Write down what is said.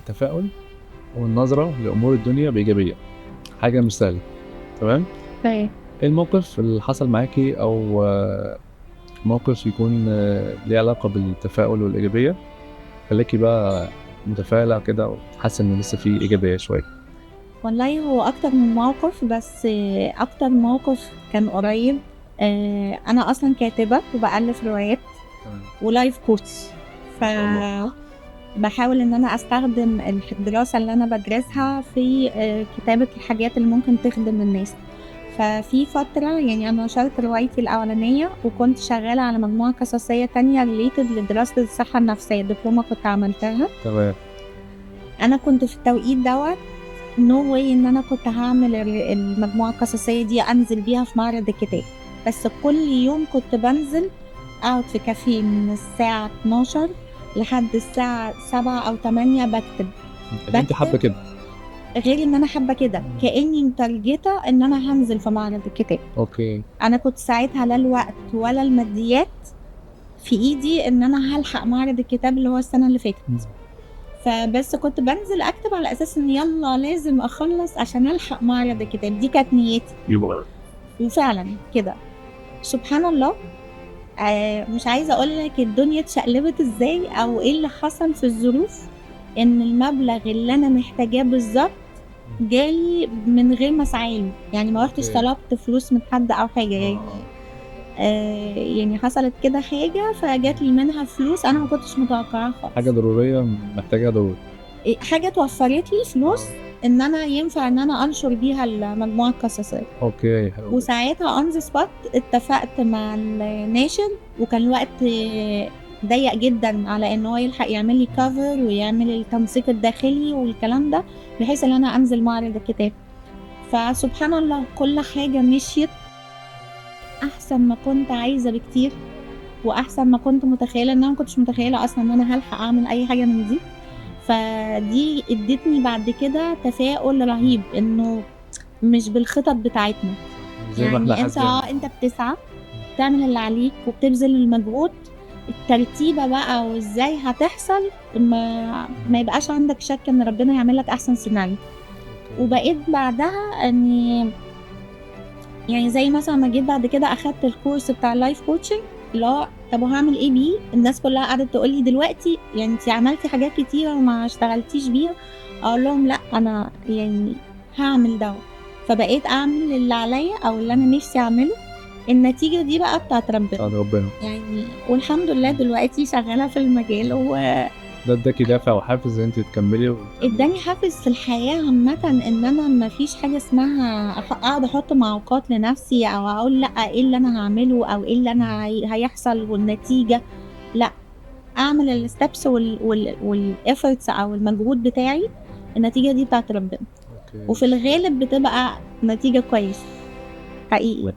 التفاؤل والنظرة لأمور الدنيا بإيجابية، حاجة مش سهلة، تمام؟ طيب. إيه الموقف اللي حصل معاكِ أو موقف يكون ليه علاقة بالتفاؤل والإيجابية، خلّاكِ بقى متفائلة كده وحاسة إن لسه في إيجابية شوية؟ والله هو أكتر من موقف، بس أكتر موقف كان قريب. أنا أصلًا كاتبة وبألِّف روايات تمام، وlife coach. ف ما شاء الله. باحاول إن أنا أستخدم الدراسة اللي أنا بادرسها في كتابة الحاجات اللي ممكن تخدم الناس. ففي فترة يعني أنا نشرت روايتي الأولانية، وكنت شغالة على مجموعة قصصية تانية related لدراسة الصحة النفسية، دبلومة كنت عملتها. تمام، أنا كنت في التوقيت دوّة no way إن أنا كنت هاعمل المجموعة القصصية دي أنزل بيها في معرض الكتاب، بس كل يوم كنت بانزل أقعد في كافيه من الساعة 12:00 لحد الساعة 19:00 أو 20:00 اللي أنتِ حابة باكتب. كده. غير إن أنا حابة كده، كإني مترجتة إن أنا هانزل في معرض الكتاب. أوكي، أنا كنت ساعتها لا الوقت ولا الماديات في إيدي إن أنا هالحق معرض الكتاب اللي هو السنة اللي فاتت. إمم، فبس كنت بانزل أكتب على أساس إن يالّا لازم أخلّص عشان ألحق معرض الكتاب، دي كانت نيّتي. يبقى وفعلًا كده، سبحان الله. مش عايزة أقول لك الدنيا اتشقلبت إزاي أو إيه اللي حصل في الظروف، إن المبلغ اللي أنا محتاجاه بالضبط جالي من غير ما أسعى له، يعني ما رُحتش أوكي، طلبت فلوس من حد أو حاجة يعني. يعني حصلت كده حاجة فجات لي منها فلوس أنا ما كنتش متوقعاها حاجة خالص. ضرورية محتاجاها ضروري. حاجة اتوفّرت لي فلوس إن أنا ينفع إن أنا أنشر بيها المجموعة القصصية. أوكي، حلو جدًا. وساعتها on the spot اتفقت مع الناشر، وكان الوقت ضيّق جدًا على إن هو يلحق يعمل لي cover ويعمل التنسيق الداخلي والكلام ده، بحيث إن أنا أنزل معرض الكتاب. فسبحان الله كل حاجة مشيت أحسن ما كنت عايزة بكتير، وأحسن ما كنت متخيلة، إن أنا ما كنتش متخيلة أصلًا إن أنا هالحق أعمل أي حاجة من دي. فدي ادّتني بعد كده تفاؤل رهيب، إنه مش بالخطط بتاعتنا. صح، مش زي ما إحنا يعني أنت حاسبينها. أنت بتسعى، بتعمل اللي عليك وبتبذل المجهود، الترتيبة بقى وإزاي هتحصل ما يبقاش عندك شك إن ربنا هيعمل لك أحسن سيناريو. أوكي، وبقيت بعدها إني يعني زي مثلًا ما جيت بعد كده أخدت الcourse بتاع الlife coaching، اللي هو طب وهاعمل إيه بيه؟ الناس كلها قعدت تقول لي دلوقتي يعني أنتِ عملتِ حاجات كتيرة وما اشتغلتيش بيها. أقول لهم لأ، أنا يعني هاعمل دوّة. فبقيت أعمل اللي عليَّ أو اللي أنا نفسي أعمله، النتيجة دي بقى بتاعة ربنا. بتاعة ربنا. يعني والحمد لله دلوقتي شغالة في المجال، وإدّاني ده اداكِ دافع وحافز إن أنتِ تكمّلي وتعملي. حافز في الحياة عامةً، إن أنا ما فيش حاجة اسمها أقعد أحط معوقات لنفسي أو أقول لأ، إيه اللي أنا هاعمله أو إيه اللي أنا هيحصل والنتيجة. لأ، أعمل الsteps والefforts أو المجهود بتاعي، النتيجة دي بتاعة ربنا، أوكي. وفي الغالب بتبقى نتيجة كويسة حقيقي.